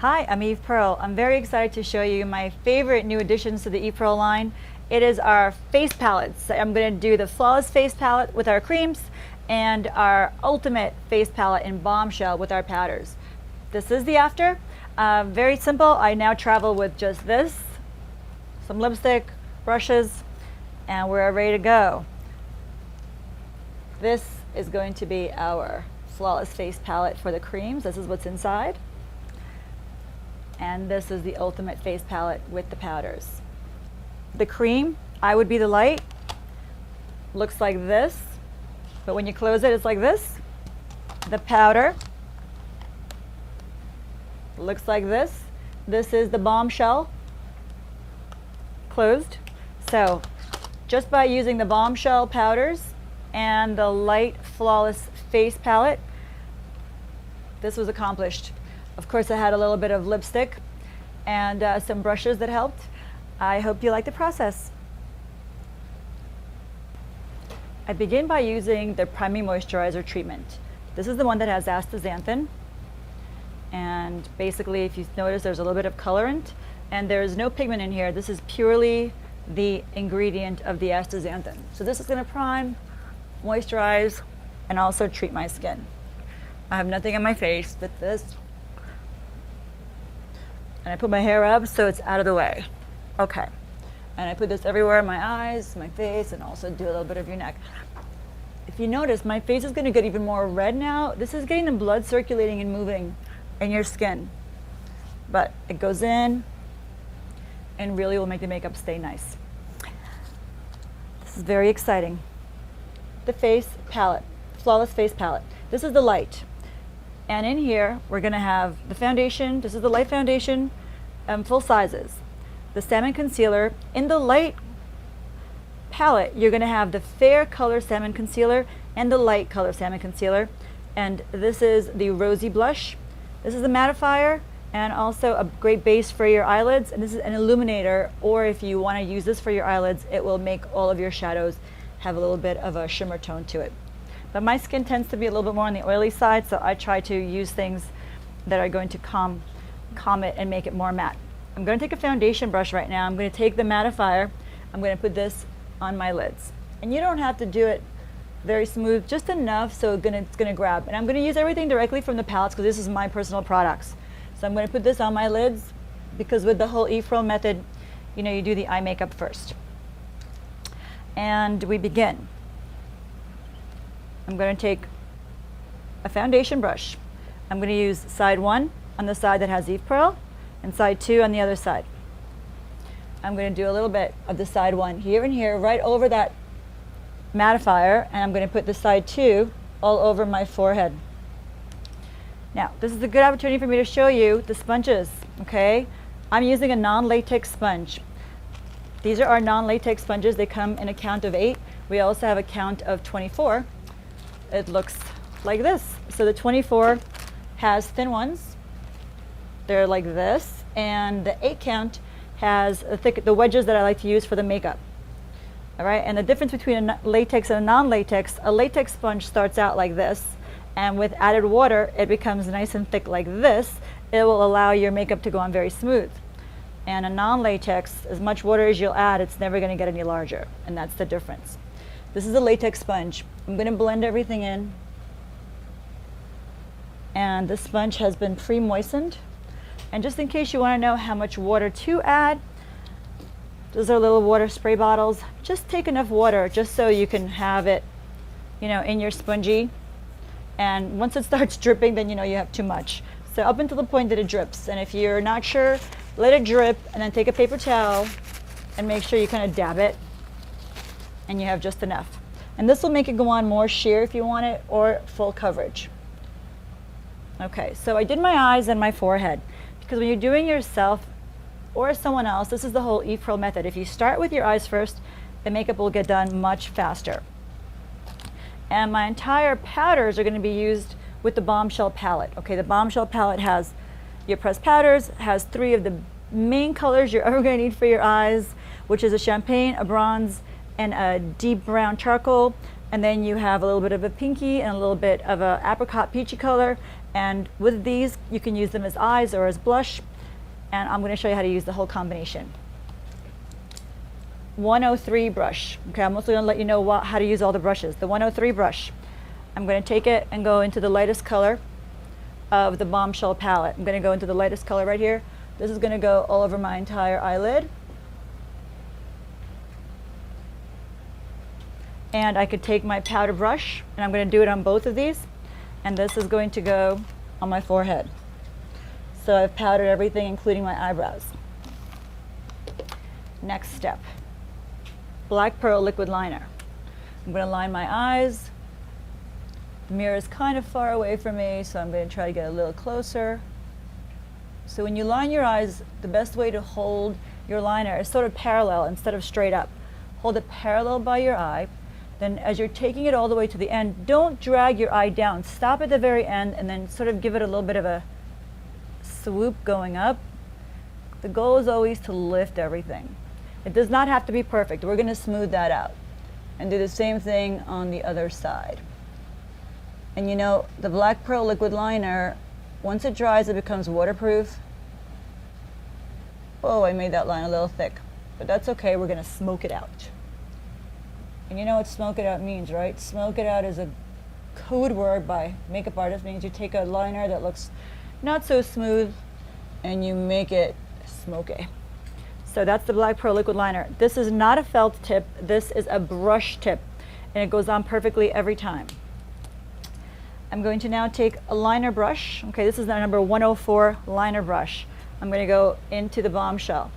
Hi, I'm Eve Pearl. I'm very excited to show you my favorite new additions to the Eve Pearl line. It is our face palettes. I'm going to do the Flawless Face Palette with our creams and our Ultimate Face Palette in Bombshell with our powders. This is the after. Very simple. I now travel with just this, some lipstick, brushes, and we're ready to go. This is going to be our Flawless Face Palette for the creams. This is what's inside. And this is the Ultimate Face Palette with the powders. The cream, I would be the light, looks like this, but when you close it, it's like this. The powder looks like this. This is the Bombshell, closed. So just by using the Bombshell powders and the light Flawless Face Palette, this was accomplished. Of course, I had a little bit of lipstick and some brushes that helped. I hope you like the process. I begin by using the Priming Moisturizer treatment. This is the one that has astaxanthin. And basically, if you notice, there's a little bit of colorant. And there's no pigment in here. This is purely the ingredient of the astaxanthin. So this is going to prime, moisturize, and also treat my skin. I have nothing on my face but this. And I put my hair up so it's out of the way. Okay. And I put this everywhere, my eyes, my face, and also do a little bit of your neck. If you notice, my face is going to get even more red now. This is getting the blood circulating and moving in your skin. But it goes in and really will make the makeup stay nice. This is very exciting. The face palette, Flawless Face Palette. This is the light. And in here, we're going to have the foundation. This is the light foundation, full sizes. The Salmon Concealer. In the light palette, you're going to have the fair color Salmon Concealer and the light color Salmon Concealer. And this is the Rosy Blush. This is the mattifier and also a great base for your eyelids. And this is an illuminator, or if you want to use this for your eyelids, it will make all of your shadows have a little bit of a shimmer tone to it. But my skin tends to be a little bit more on the oily side, so I try to use things that are going to calm it and make it more matte. I'm going to take a foundation brush right now. I'm going to take the mattifier. I'm going to put this on my lids. And you don't have to do it very smooth, just enough so it's going to grab. And I'm going to use everything directly from the palettes because this is my personal products. So I'm going to put this on my lids because with the whole Eve Pearl method, you know, you do the eye makeup first. And we begin. I'm going to take a foundation brush. I'm going to use side 1 on the side that has Eve Pearl and side 2 on the other side. I'm going to do a little bit of the side 1 here and here, right over that mattifier, and I'm going to put the side 2 all over my forehead. Now, this is a good opportunity for me to show you the sponges, okay? I'm using a non-latex sponge. These are our non-latex sponges. They come in a count of 8. We also have a count of 24. It looks like this. So the 24 has thin ones. They're like this. And the 8 count has the wedges that I like to use for the makeup. All right, and the difference between a latex and a latex sponge starts out like this. And with added water, it becomes nice and thick like this. It will allow your makeup to go on very smooth. And a non-latex, as much water as you'll add, it's never going to get any larger. And that's the difference. This is a latex sponge. I'm going to blend everything in. And the sponge has been pre-moistened. And just in case you want to know how much water to add, those are little water spray bottles. Just take enough water just so you can have it, you know, in your spongy. And once it starts dripping, then you know you have too much. So up until the point that it drips. And if you're not sure, let it drip and then take a paper towel and make sure you kind of dab it. And you have just enough. And this will make it go on more sheer if you want it, or full coverage. Okay, so I did my eyes and my forehead, because when you're doing yourself or someone else, this is the whole Eve Pearl method. If you start with your eyes first, the makeup will get done much faster. And my entire powders are going to be used with the Bombshell palette. Okay, the Bombshell palette has your pressed powders, has 3 of the main colors you're ever going to need for your eyes, which is a champagne, a bronze, and a deep brown charcoal. And then you have a little bit of a pinky and a little bit of a apricot peachy color. And with these, you can use them as eyes or as blush. And I'm going to show you how to use the whole combination. 103 brush. Okay, I'm also going to let you know how to use all the brushes. The 103 brush. I'm going to take it and go into the lightest color of the Bombshell palette. I'm going to go into the lightest color right here. This is going to go all over my entire eyelid. And I could take my powder brush, and I'm going to do it on both of these. And this is going to go on my forehead. So I've powdered everything, including my eyebrows. Next step, Black Pearl liquid liner. I'm going to line my eyes. The mirror is kind of far away from me, so I'm going to try to get a little closer. So when you line your eyes, the best way to hold your liner is sort of parallel instead of straight up. Hold it parallel by your eye. Then as you're taking it all the way to the end, don't drag your eye down. Stop at the very end and then sort of give it a little bit of a swoop going up. The goal is always to lift everything. It does not have to be perfect. We're going to smooth that out and do the same thing on the other side. And you know, the Black Pearl liquid liner, once it dries, it becomes waterproof. Oh, I made that line a little thick, but that's okay. We're going to smoke it out. And you know what smoke it out means, right? Smoke it out is a code word by makeup artists. It means you take a liner that looks not so smooth and you make it smoky. So that's the Black Pearl liquid liner. This is not a felt tip. This is a brush tip, and it goes on perfectly every time. I'm going to now take a liner brush. Okay, this is the number 104 liner brush. I'm going to go into the Bombshell.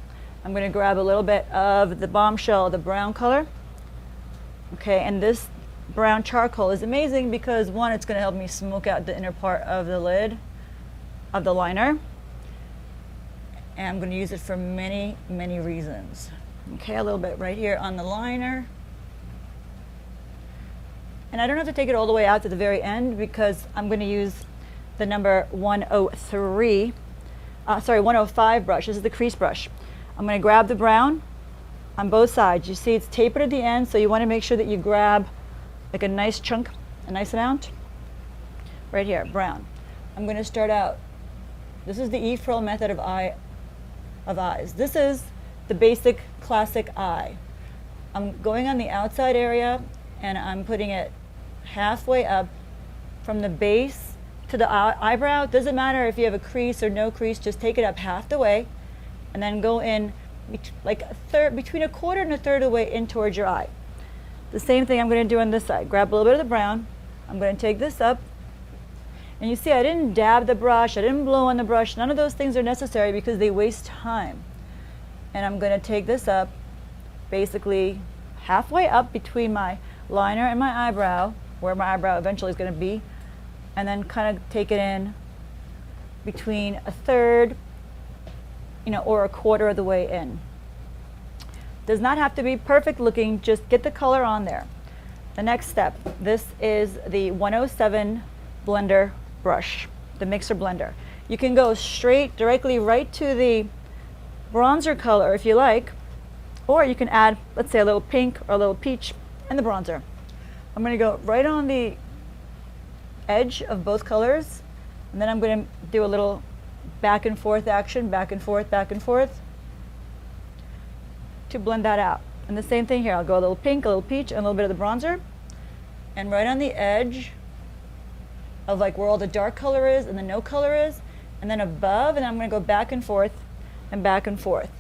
I'm going to grab a little bit of the Bombshell, the brown color. Okay, and this brown charcoal is amazing because one, it's going to help me smoke out the inner part of the lid of the liner. And I'm going to use it for many, many reasons. Okay, a little bit right here on the liner. And I don't have to take it all the way out to the very end because I'm going to use the number 105 brush. This is the crease brush. I'm going to grab the brown on both sides. You see it's tapered at the end, so you want to make sure that you grab like a nice chunk, a nice amount. Right here, brown. I'm going to start out. This is the E-Frill method of eyes. This is the basic classic eye. I'm going on the outside area and I'm putting it halfway up from the base to the eyebrow. Doesn't matter if you have a crease or no crease, just take it up half the way and then go in like between a quarter and a third of the way in towards your eye. The same thing I'm going to do on this side. Grab a little bit of the brown. I'm going to take this up. And you see I didn't dab the brush, I didn't blow on the brush. None of those things are necessary because they waste time. And I'm going to take this up basically halfway up between my liner and my eyebrow, where my eyebrow eventually is going to be, and then kind of take it in between a third, or a quarter of the way in. Does not have to be perfect looking, just get the color on there. The next step, this is the 107 blender brush, the mixer blender. You can go directly right to the bronzer color if you like, or you can add, let's say, a little pink or a little peach in the bronzer. I'm going to go right on the edge of both colors, and then I'm going to do a little back and forth action, back and forth, to blend that out. And the same thing here, I'll go a little pink, a little peach, and a little bit of the bronzer, and right on the edge of like where all the dark color is and the no color is, and then above, and I'm going to go back and forth and back and forth.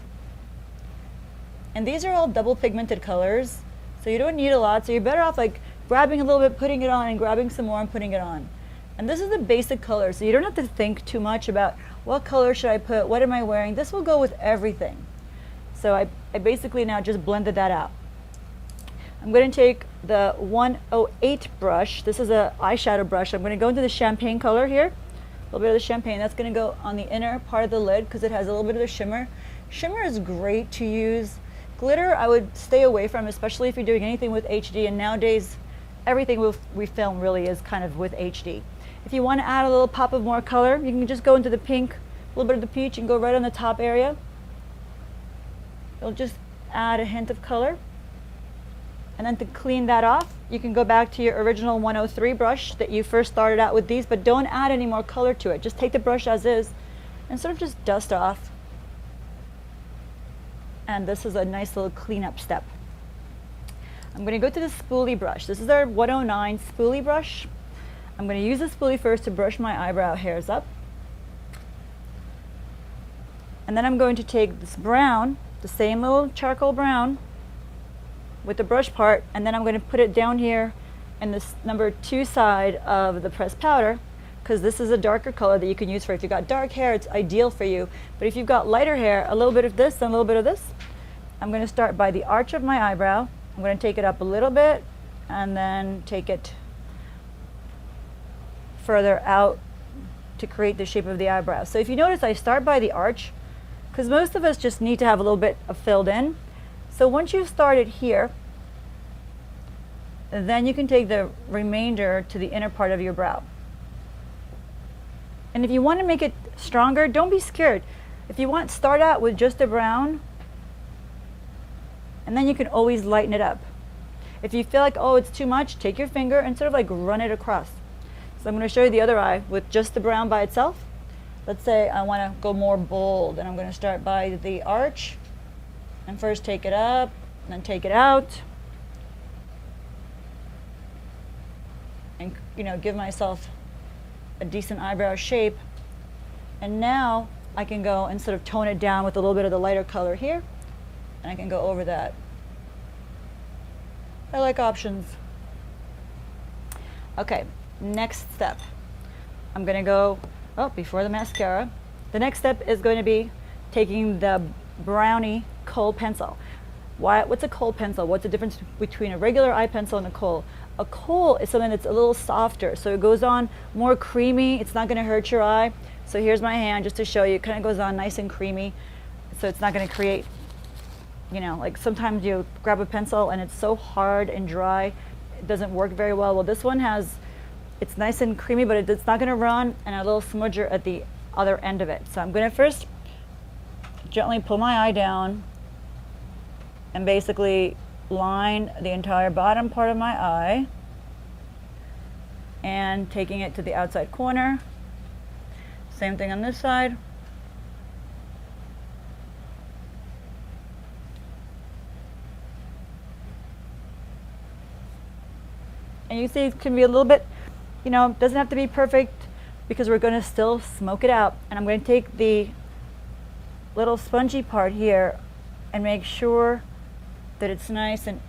And these are all double pigmented colors, so you don't need a lot, so you're better off like grabbing a little bit, putting it on, and grabbing some more and putting it on. And this is the basic color, so you don't have to think too much about what color should I put, what am I wearing. This will go with everything. So I basically now just blended that out. I'm going to take the 108 brush. This is an eyeshadow brush. I'm going to go into the champagne color here. A little bit of the champagne. That's going to go on the inner part of the lid because it has a little bit of the shimmer. Shimmer is great to use. Glitter I would stay away from, especially if you're doing anything with HD. And nowadays, everything we film really is kind of with HD. If you want to add a little pop of more color, you can just go into the pink, a little bit of the peach, and go right on the top area. It'll just add a hint of color. And then to clean that off, you can go back to your original 103 brush that you first started out with these, but don't add any more color to it. Just take the brush as is and sort of just dust off. And this is a nice little cleanup step. I'm going to go to the spoolie brush. This is our 109 spoolie brush. I'm going to use the spoolie first to brush my eyebrow hairs up. And then I'm going to take this brown, the same little charcoal brown, with the brush part, and then I'm going to put it down here in this number 2 side of the pressed powder, because this is a darker color that you can use for if you've got dark hair, it's ideal for you. But if you've got lighter hair, a little bit of this and a little bit of this. I'm going to start by the arch of my eyebrow. I'm going to take it up a little bit and then take it further out to create the shape of the eyebrow. So if you notice, I start by the arch because most of us just need to have a little bit of filled in. So once you've started here, then you can take the remainder to the inner part of your brow. And if you want to make it stronger, don't be scared. If you want, start out with just a brown, and then you can always lighten it up. If you feel like, oh, it's too much, take your finger and sort of like run it across. So I'm going to show you the other eye with just the brown by itself. Let's say I want to go more bold, and I'm going to start by the arch, and first take it up, and then take it out, and give myself a decent eyebrow shape. And now I can go and sort of tone it down with a little bit of the lighter color here, and I can go over that. I like options. Okay, next step. I'm going to go, before the mascara, the next step is going to be taking the Brownie kohl pencil. What's a kohl pencil? What's the difference between a regular eye pencil and a kohl? A kohl is something that's a little softer, so it goes on more creamy. It's not going to hurt your eye. So here's my hand just to show you. It kind of goes on nice and creamy, so it's not going to create, like sometimes you grab a pencil and it's so hard and dry, it doesn't work very well. Well, this one it's nice and creamy, but it's not going to run, and a little smudger at the other end of it. So I'm going to first gently pull my eye down and basically line the entire bottom part of my eye, and taking it to the outside corner. Same thing on this side. And you see it can be a little bit, it doesn't have to be perfect because we're going to still smoke it out. And I'm going to take the little spongy part here and make sure that it's nice and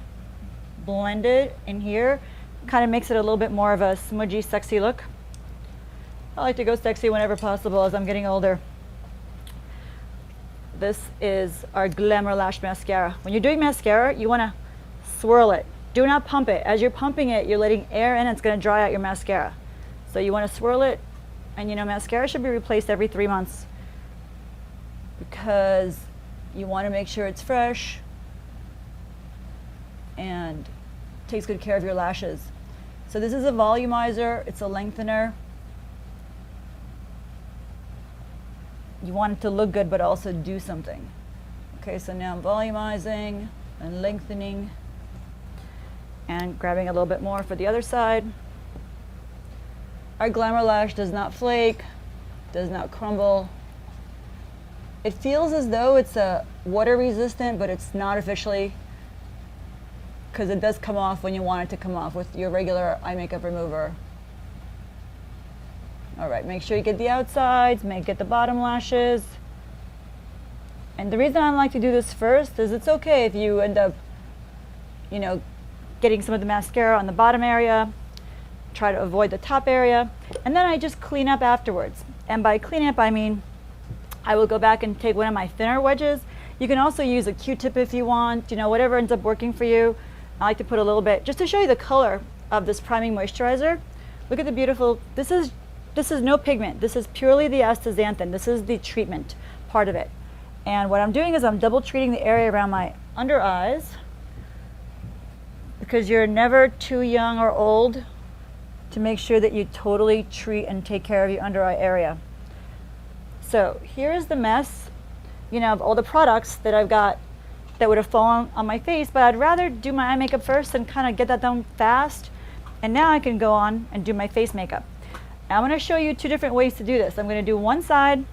blended in here. Kind of makes it a little bit more of a smudgy, sexy look. I like to go sexy whenever possible as I'm getting older. This is our Glamour Lash Mascara. When you're doing mascara, you want to swirl it. Do not pump it. As you're pumping it, you're letting air in, and it's going to dry out your mascara. So you want to swirl it, and mascara should be replaced every 3 months because you want to make sure it's fresh and takes good care of your lashes. So this is a volumizer, it's a lengthener. You want it to look good but also do something. Okay, so now I'm volumizing and lengthening and grabbing a little bit more for the other side. Our Glamour Lash does not flake, does not crumble. It feels as though it's water resistant, but it's not officially, because it does come off when you want it to come off with your regular eye makeup remover. All right, make sure you get the outsides, get the bottom lashes. And the reason I like to do this first is it's okay if you end up, getting some of the mascara on the bottom area. Try to avoid the top area. And then I just clean up afterwards. And by clean up, I mean I will go back and take one of my thinner wedges. You can also use a Q-tip if you want, whatever ends up working for you. I like to put a little bit, just to show you the color of this priming moisturizer. Look at the beautiful, this is no pigment. This is purely the astaxanthin. This is the treatment part of it. And what I'm doing is I'm double treating the area around my under eyes, because you're never too young or old to make sure that you totally treat and take care of your under eye area. So here is the mess, of all the products that I've got that would have fallen on my face, but I'd rather do my eye makeup first and kind of get that done fast. And now I can go on and do my face makeup. Now I'm going to show you two different ways to do this. I'm going to do one side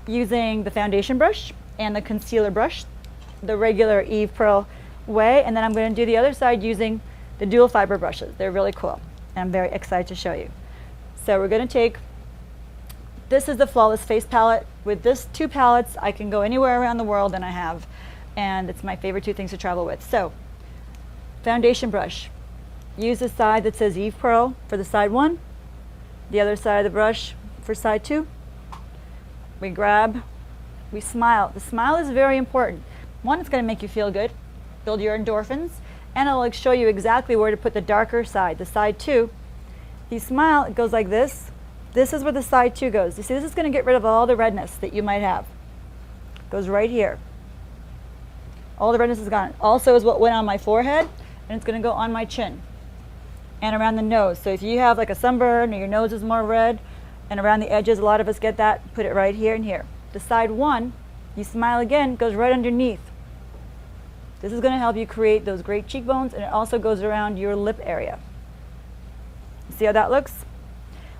using the foundation brush and the concealer brush, the regular Eve Pearl way, and then I'm going to do the other side using the dual fiber brushes. They're really cool, and I'm very excited to show you. So we're going to take, this is the Flawless Face Palette. With this two palettes, I can go anywhere around the world, and I have, and it's my favorite two things to travel with. So, foundation brush. Use the side that says Eve Pearl for the side one, the other side of the brush for side two. We grab, we smile. The smile is very important. One, it's going to make you feel good, build your endorphins, and it'll show you exactly where to put the darker side, the side two. You smile, it goes like this. This is where the side two goes. You see, this is going to get rid of all the redness that you might have. It goes right here. All the redness is gone. Also is what went on my forehead, and it's going to go on my chin and around the nose. So if you have like a sunburn or your nose is more red and around the edges, a lot of us get that, put it right here and here. The side one, you smile again, goes right underneath. This is going to help you create those great cheekbones, and it also goes around your lip area. See how that looks?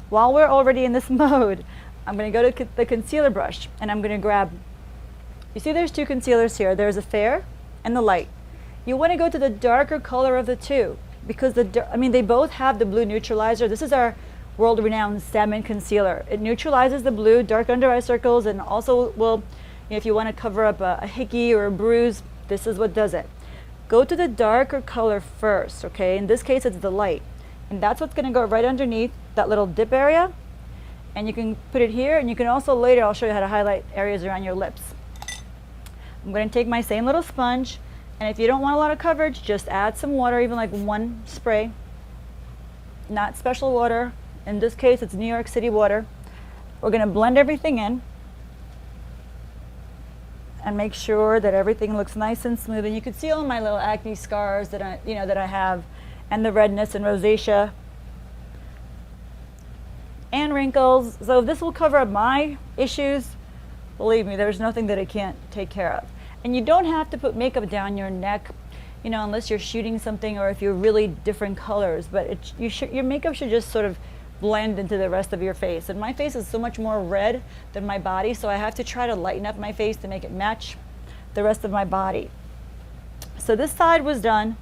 While we're already in this mode, I'm going to go to the concealer brush, and I'm going to grab, you see there's two concealers here. There's a fair and the light. You want to go to the darker color of the two, because they both have the blue neutralizer. This is our world-renowned Salmon Concealer. It neutralizes the blue, dark under eye circles, and also will, if you want to cover up a hickey or a bruise, this is what does it. Go to the darker color first, okay? In this case, it's the light. And that's what's going to go right underneath that little dip area. And you can put it here, and you can also later, I'll show you how to highlight areas around your lips. I'm going to take my same little sponge, and if you don't want a lot of coverage, just add some water, even like one spray. Not special water. In this case, it's New York City water. We're going to blend everything in and make sure that everything looks nice and smooth. And you can see all my little acne scars that I have, and the redness and rosacea and wrinkles. So this will cover up my issues. Believe me, there's nothing that it can't take care of. And you don't have to put makeup down your neck, unless you're shooting something or if you're really different colors. But your makeup should just sort of blend into the rest of your face. And my face is so much more red than my body, so I have to try to lighten up my face to make it match the rest of my body. So this side was done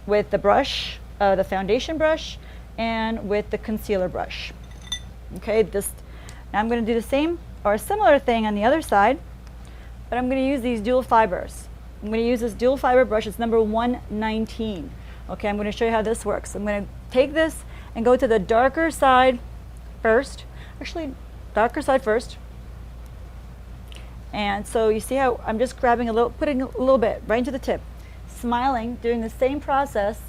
with the brush, the foundation brush, and with the concealer brush. Okay, now I'm going to do the same or a similar thing on the other side, but I'm going to use these dual fibers. I'm going to use this dual fiber brush. It's number 119. Okay, I'm going to show you how this works. I'm going to take this and go to the darker side first. Actually, darker side first. And so you see how I'm just grabbing putting a little bit right into the tip. Smiling, doing the same process,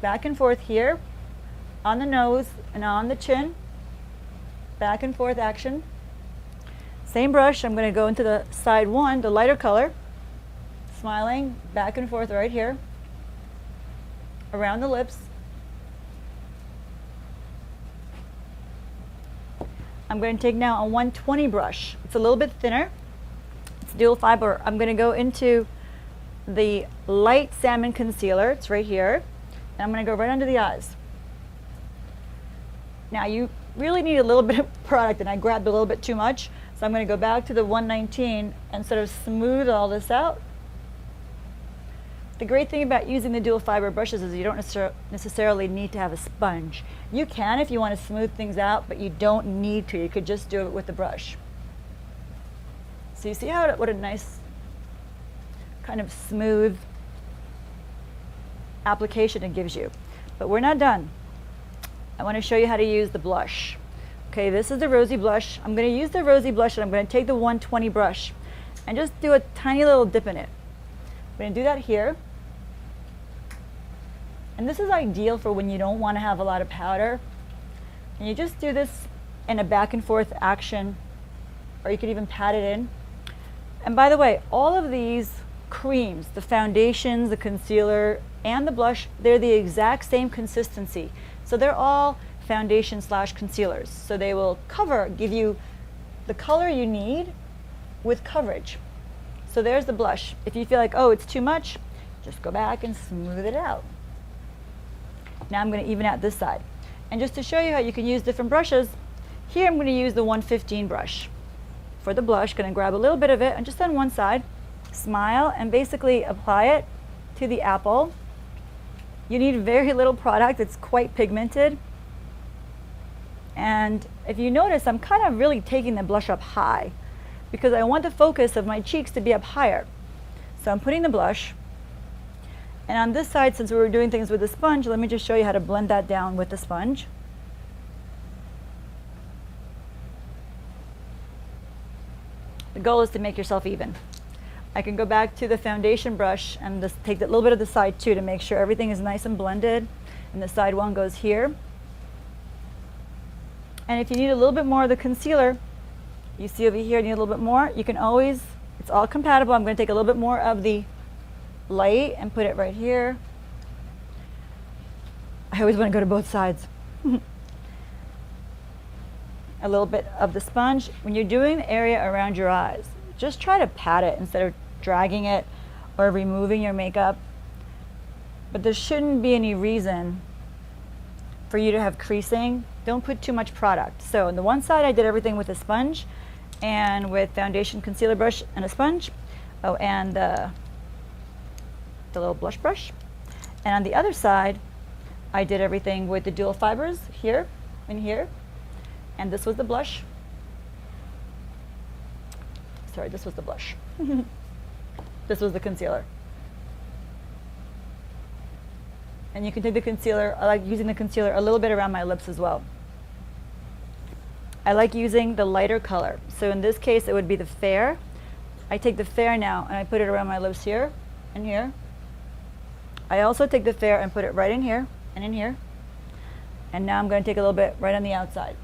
back and forth here, on the nose and on the chin. Back and forth action. Same brush, I'm going to go into the side one, the lighter color. Smiling, back and forth right here, around the lips. I'm going to take now a 120 brush. It's a little bit thinner. It's dual fiber. I'm going to go into the light Salmon Concealer. It's right here. And I'm going to go right under the eyes. Now you really need a little bit of product, and I grabbed a little bit too much. So I'm going to go back to the 119 and sort of smooth all this out. The great thing about using the dual fiber brushes is you don't necessarily need to have a sponge. You can if you want to smooth things out, but you don't need to. You could just do it with the brush. So you see what a nice kind of smooth application it gives you. But we're not done. I want to show you how to use the blush. Okay, this is the rosy blush. I'm going to use the rosy blush, and I'm going to take the 120 brush and just do a tiny little dip in it. I'm going to do that here. And this is ideal for when you don't want to have a lot of powder. And you just do this in a back and forth action, or you could even pat it in. And by the way, all of these creams, the foundations, the concealer, and the blush, they're the exact same consistency. So they're all foundation/concealers. So they will give you the color you need with coverage. So there's the blush. If you feel like, oh, it's too much, just go back and smooth it out. Now I'm going to even out this side. And just to show you how you can use different brushes, here I'm going to use the 115 brush. For the blush, going to grab a little bit of it and just on one side, smile, and basically apply it to the apple. You need very little product. It's quite pigmented. And if you notice, I'm kind of really taking the blush up high because I want the focus of my cheeks to be up higher. So I'm putting the blush. And on this side, since we were doing things with the sponge, let me just show you how to blend that down with the sponge. The goal is to make yourself even. I can go back to the foundation brush and just take that little bit of the side too to make sure everything is nice and blended. And the side one goes here. And if you need a little bit more of the concealer, you see over here, you need a little bit more, you can always, it's all compatible. I'm going to take a little bit more of the light and put it right here. I always want to go to both sides. A little bit of the sponge. When you're doing the area around your eyes, just try to pat it instead of dragging it or removing your makeup. But there shouldn't be any reason for you to have creasing. Don't put too much product. So on the one side, I did everything with a sponge and with foundation concealer brush and a sponge. Oh, and the little blush brush. And on the other side, I did everything with the dual fibers here and here. And this was the blush. Sorry, this was the blush. This was the concealer. And you can take the concealer, I like using the concealer a little bit around my lips as well. I like using the lighter color. So in this case, it would be the fair. I take the fair now and I put it around my lips here and here. I also take the fair and put it right in here and in here. And now I'm going to take a little bit right on the outside.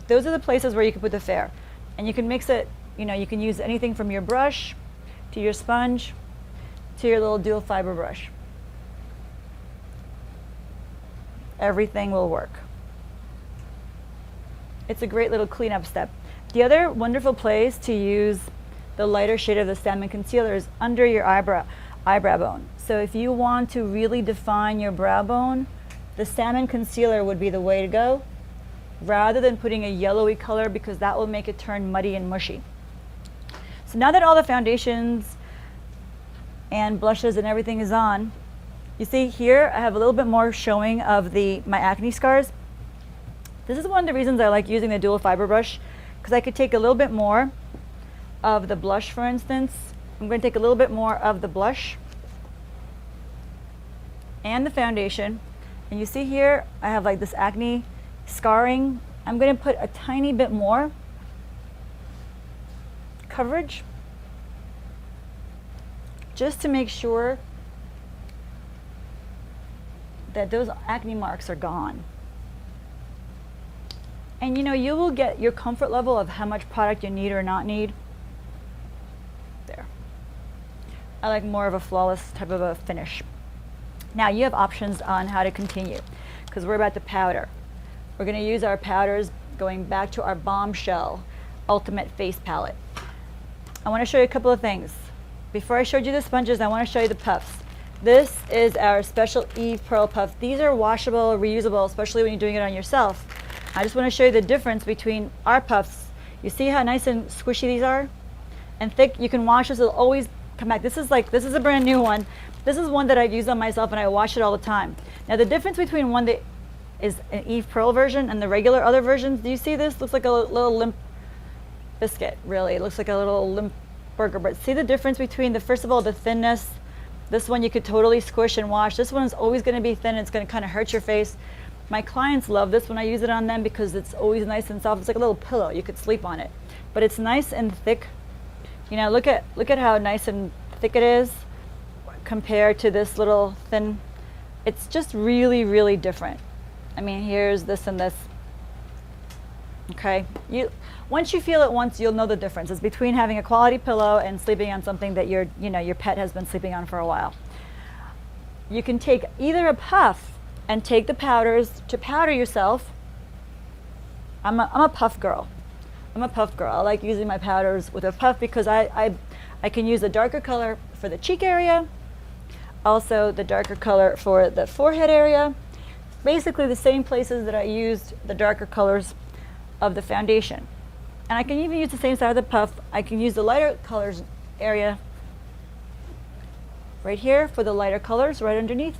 Those are the places where you can put the fair. And you can mix it, you know, you can use anything from your brush to your sponge to your little dual fiber brush. Everything will work. It's a great little cleanup step. The other wonderful place to use the lighter shade of the Salmon Concealer is under your eyebrow bone. So if you want to really define your brow bone, the Salmon Concealer would be the way to go, rather than putting a yellowy color, because that will make it turn muddy and mushy. So now that all the foundations and blushes and everything is on, you see here I have a little bit more showing of my acne scars. This is one of the reasons I like using the dual fiber brush, because I could take a little bit more of the blush, for instance. I'm going to take a little bit more of the blush and the foundation. And you see here I have like this acne scarring. I'm going to put a tiny bit more coverage just to make sure that those acne marks are gone. And you know, you will get your comfort level of how much product you need or not need. There. I like more of a flawless type of a finish. Now you have options on how to continue, because we're about to powder. We're going to use our powders going back to our Bombshell Ultimate Face Palette. I want to show you a couple of things. Before I showed you the sponges, I want to show you the puffs. This is our special Eve Pearl Puff. These are washable, reusable, especially when you're doing it on yourself. I just want to show you the difference between our puffs. You see how nice and squishy these are? And thick. You can wash this, it'll always come back. This is a brand new one. This is one that I've used on myself and I wash it all the time. Now the difference between one that is an Eve Pearl version and the regular other versions, do you see this? Looks like a little limp biscuit, really. It looks like a little limp burger. But see the difference between first of all, the thinness. This one you could totally squish and wash. This one is always going to be thin. It's going to kind of hurt your face. My clients love this when I use it on them because it's always nice and soft. It's like a little pillow. You could sleep on it. But it's nice and thick. You know, look at how nice and thick it is compared to this little thin. It's just really, really different. I mean, here's this and this. Okay, once you feel it once, you'll know the difference. It's between having a quality pillow and sleeping on something that your pet has been sleeping on for a while. You can take either a puff and take the powders to powder yourself. I'm a puff girl. I'm a puff girl. I like using my powders with a puff because I I can use a darker color for the cheek area, also the darker color for the forehead area, basically the same places that I used the darker colors of the foundation. And I can even use the same side of the puff. I can use the lighter colors area right here for the lighter colors right underneath.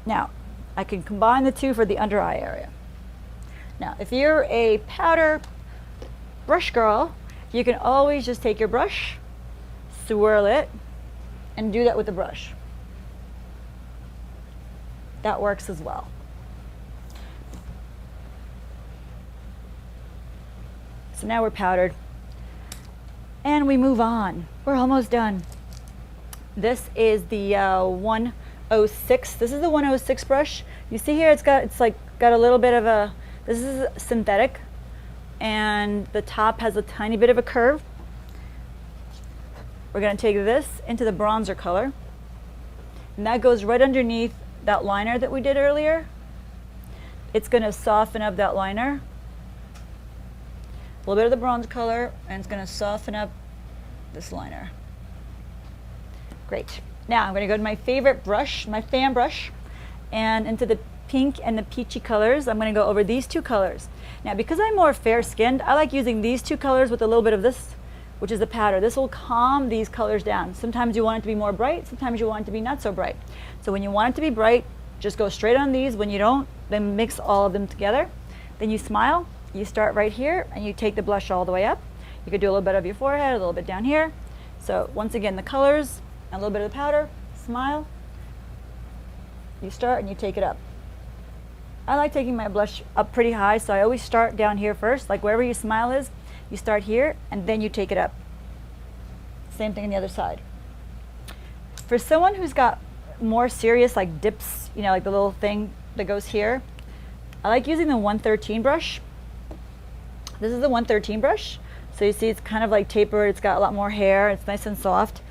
Now, I can combine the two for the under eye area. Now, if you're a powder brush girl, you can always just take your brush, swirl it, and do that with the brush. That works as well. So now we're powdered. And we move on. We're almost done. This is the 106. This is the 106 brush. You see here it's got a little bit of a, this is synthetic, and the top has a tiny bit of a curve. We're going to take this into the bronzer color, and that goes right underneath that liner that we did earlier. It's going to soften up that liner. A little bit of the bronze color, and it's going to soften up this liner. Great. Now I'm going to go to my favorite brush, my fan brush, and into the pink and the peachy colors. I'm going to go over these two colors. Now, because I'm more fair skinned, I like using these two colors with a little bit of this, which is the powder. This will calm these colors down. Sometimes you want it to be more bright, sometimes you want it to be not so bright. So when you want it to be bright, just go straight on these. When you don't, then mix all of them together. Then you smile. You start right here and you take the blush all the way up. You could do a little bit of your forehead, a little bit down here. So once again, the colors and a little bit of the powder, smile. You start and you take it up. I like taking my blush up pretty high, so I always start down here first, like wherever your smile is, you start here and then you take it up. Same thing on the other side. For someone who's got more serious like dips, you know, like the little thing that goes here, I like using the 113 brush. This is the 113 brush. So you see it's kind of like tapered, it's got a lot more hair, it's nice and soft.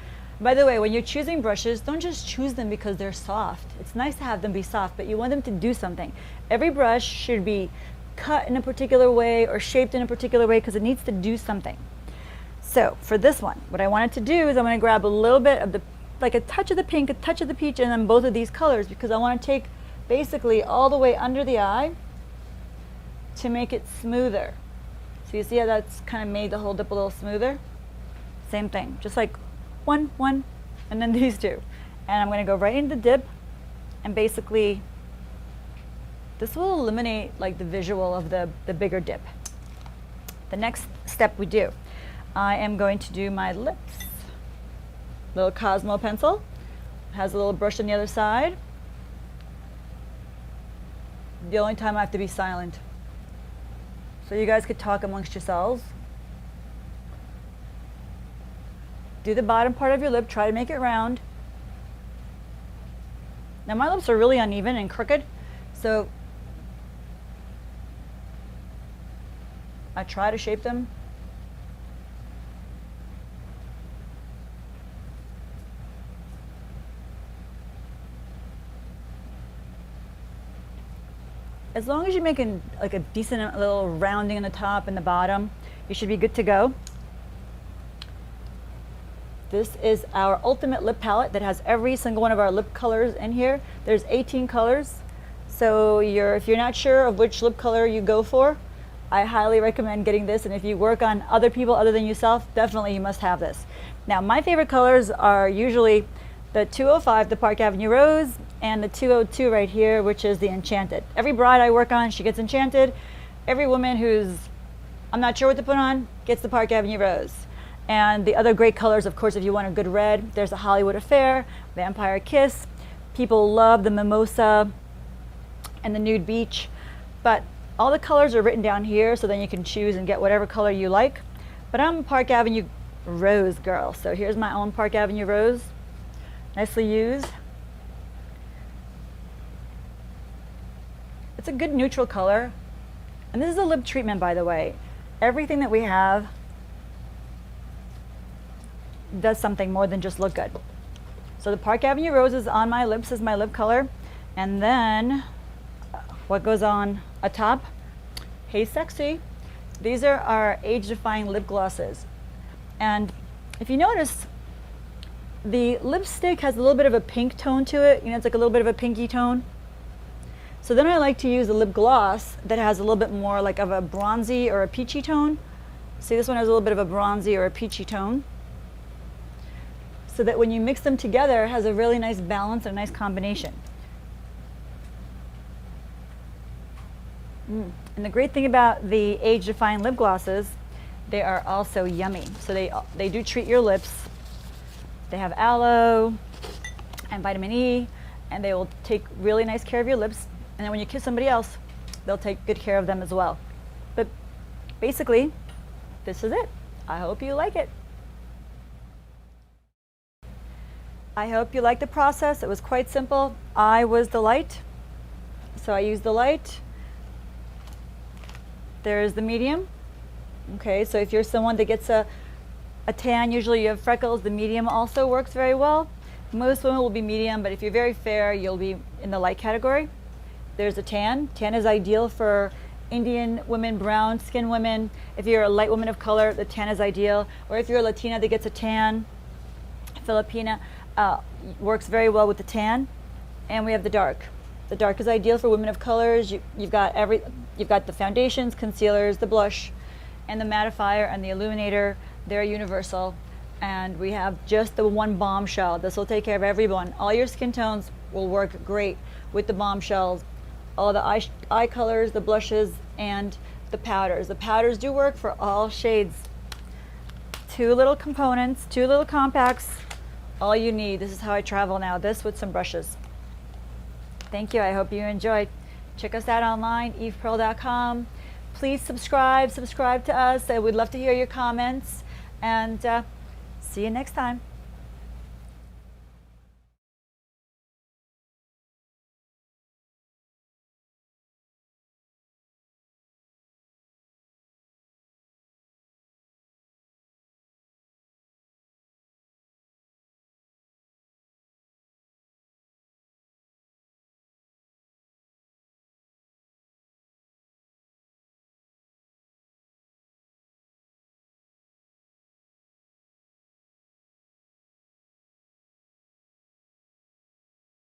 By the way, when you're choosing brushes, don't just choose them because they're soft. It's nice to have them be soft, but you want them to do something. Every brush should be cut in a particular way or shaped in a particular way because it needs to do something. So for this one, what I wanted to do is I'm going to grab a little bit of the, like a touch of the pink, a touch of the peach, and then both of these colors because I want to take basically all the way under the eye to make it smoother. So you see how that's kind of made the whole dip a little smoother? Same thing, just like one, and then these two. And I'm going to go right into the dip, and basically this will eliminate like the visual of the bigger dip. The next step we do, I am going to do my lips. Little Cosmo pencil, has a little brush on the other side. The only time I have to be silent. So you guys could talk amongst yourselves. Do the bottom part of your lip, try to make it round. Now my lips are really uneven and crooked, so I try to shape them. As long as you're making like a decent little rounding on the top and the bottom, you should be good to go. This is our ultimate lip palette that has every single one of our lip colors in here. There's 18 colors. So if you're not sure of which lip color you go for, I highly recommend getting this. And if you work on other people other than yourself, definitely you must have this. Now, my favorite colors are usually the 205, the Park Avenue Rose, and the 202 right here, which is the Enchanted. Every bride I work on, she gets Enchanted. Every woman who's, I'm not sure what to put on, gets the Park Avenue Rose. And the other great colors, of course, if you want a good red, there's the Hollywood Affair, Vampire Kiss. People love the Mimosa and the Nude Beach. But all the colors are written down here, so then you can choose and get whatever color you like. But I'm a Park Avenue Rose girl, so here's my own Park Avenue Rose. Nicely used. It's a good neutral color. And this is a lip treatment, by the way. Everything that we have does something more than just look good. So the Park Avenue Rose is on my lips as my lip color. And then what goes on atop? Hey Sexy. These are our age-defying lip glosses. And if you notice, the lipstick has a little bit of a pink tone to it. You know, it's like a little bit of a pinky tone. So then I like to use a lip gloss that has a little bit more like of a bronzy or a peachy tone. See, this one has a little bit of a bronzy or a peachy tone. So that when you mix them together, it has a really nice balance and a nice combination. And the great thing about the age-defying lip glosses, they are also yummy. So they do treat your lips. They have aloe and vitamin E, and they will take really nice care of your lips. And then when you kiss somebody else, they'll take good care of them as well. But basically, this is it. I hope you like it. I hope you like the process. It was quite simple. I was the light, so I used the light. There's the medium. Okay, so if you're someone that gets a tan, usually you have freckles, the medium also works very well. Most women will be medium, but if you're very fair, you'll be in the light category. There's a tan. Tan is ideal for Indian women, brown skin women. If you're a light woman of color, the tan is ideal. Or if you're a Latina that gets a tan, Filipina, works very well with the tan. And we have the dark. The dark is ideal for women of colors. You've got the foundations, concealers, the blush, and the mattifier and the illuminator. They're universal. And we have just the one Bombshell. This will take care of everyone. All your skin tones will work great with the Bombshells. All the eye colors, the blushes, and the powders. The powders do work for all shades. 2 little components, 2 little compacts, all you need. This is how I travel now, this with some brushes. Thank you, I hope you enjoyed. Check us out online, evepearl.com. Please subscribe to us. I would love to hear your comments, and see you next time.